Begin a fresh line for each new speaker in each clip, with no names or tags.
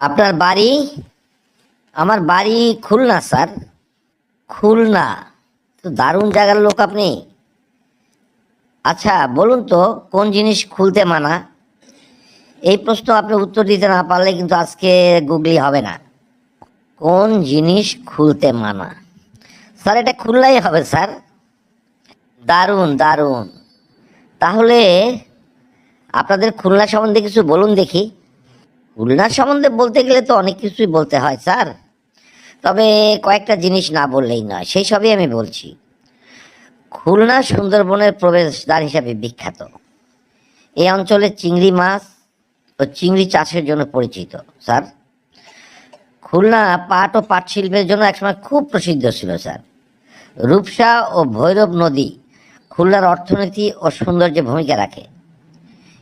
আপনার বাড়ি? আমার বাড়ি খুলনা স্যার। খুলনা? তো দারুণ জায়গার লোক আপনি। আচ্ছা বলুন তো, কোন জিনিস খুলতে মানা? এই প্রশ্ন আপনি উত্তর দিতে না পারলে কিন্তু আজকে গুগলি হবে না। কোন জিনিস খুলতে মানা? স্যার এটা খুলনাই হবে স্যার। দারুণ দারুণ। তাহলে আপনাদের খুলনা সম্বন্ধে কিছু বলুন দেখি। খুলনা সম্বন্ধে বলতে গেলে তো অনেক কিছুই বলতে হয় স্যার, তবে কয়েকটা জিনিস না বললেই নয়, সেই সবই আমি বলছি। খুলনা সুন্দরবনের প্রবেশদ্বার হিসাবে বিখ্যাত। এই অঞ্চলে চিংড়ি মাছ ও চিংড়ি চাষের জন্য পরিচিত স্যার। খুলনা পাট ও পাট শিল্পের জন্য একসময় খুব প্রসিদ্ধ ছিল স্যার। রূপসা ও ভৈরব নদী খুলনার অর্থনীতি ও সৌন্দর্যে ভূমিকা রাখে।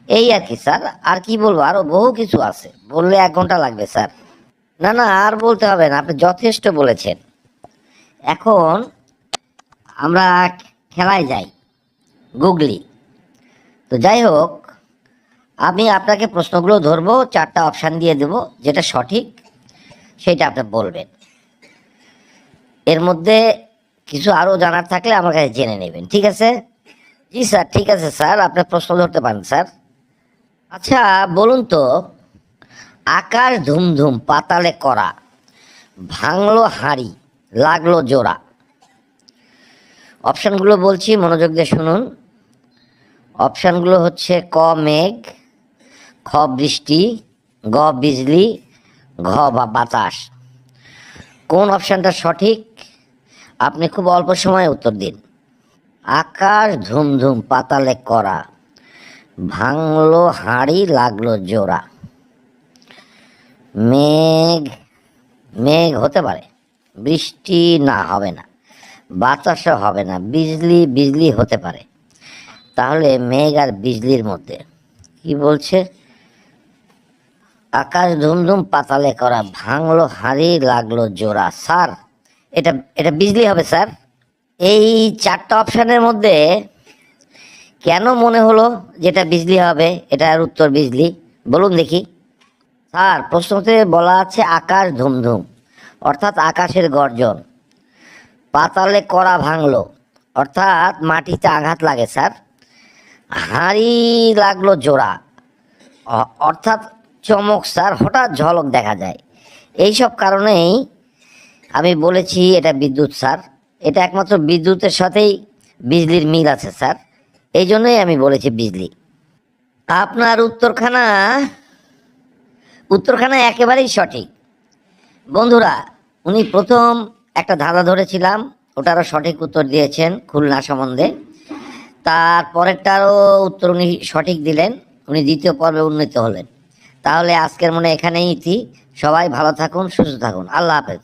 এই আর কি স্যার, আর কি বলবো, আরও বহু কিছু আছে, বললে 1 ঘন্টা লাগবে স্যার। না না, আর বলতে হবে না, আপনি যথেষ্ট বলেছেন। এখন আমরা খেলায় যাই, গুগলি। তো যাই হোক, আমি আপনাকে প্রশ্নগুলো ধরবো, 4টা অপশান দিয়ে দেবো, যেটা সঠিক সেটা আপনি বলবেন। এর মধ্যে কিছু আরও জানার থাকলে আমার কাছে জেনে নেবেন, ঠিক আছে? জি স্যার, ঠিক আছে স্যার, আপনার প্রশ্ন ধরতে পারেন স্যার। আচ্ছা বলুন তো, আকাশ ধুমধুম পাতালে করা, ভাঙলো হাঁড়ি লাগলো জোড়া। অপশানগুলো বলছি, মনোযোগ দিয়ে শুনুন। অপশানগুলো হচ্ছে ক মেঘ, খ বৃষ্টি, গ বিজলি, ঘ বা বাতাস। কোন অপশানটা সঠিক? আপনি খুব অল্প সময়ে উত্তর দিন। আকাশ ধুমধুম পাতালে করা, ভাঙলো হাঁড়ি লাগলো জোড়া। মেঘ? মেঘ হতে পারে, বৃষ্টি না, হবে না, বাতাসও হবে না, বিজলি? বিজলি হতে পারে। তাহলে মেঘ আর বিজলির মধ্যে কি বলছে? আকাশ ধুমধুম পাতালে করা, ভাঙলো হাঁড়ি লাগলো জোড়া। স্যার এটা এটা বিজলি হবে স্যার। এই 4টা অপশানের মধ্যে কেন মনে হলো যেটা বিজলি হবে, এটার উত্তর বিজলি? বলুন দেখি। স্যার প্রশ্নতে বলা আছে আকাশ ধুমধুম, অর্থাৎ আকাশের গর্জন। পাতালে করা ভাঙলো, অর্থাৎ মাটিতে আঘাত লাগে স্যার। হাঁড়ি লাগলো জোড়া, অর্থাৎ চমক স্যার, হঠাৎ ঝলক দেখা যায়। এই সব কারণেই আমি বলেছি এটা বিদ্যুৎ স্যার। এটা একমাত্র বিদ্যুতের সাথেই বিজলির মিল আছে স্যার, এই জন্যই আমি বলেছি বিজলি। আপনার উত্তরখানা উত্তরখানা একেবারেই সঠিক। বন্ধুরা, উনি প্রথম একটা ধাঁধা ধরেছিলাম, ওটারও সঠিক উত্তর দিয়েছেন খুলনা সম্বন্ধে। তার পরেরটারও উত্তর উনি সঠিক দিলেন, উনি দ্বিতীয় পর্বে উন্নীত হলেন। তাহলে আজকের মনে এখানেই ইতি। সবাই ভালো থাকুন, সুস্থ থাকুন, আল্লাহ হাফেজ।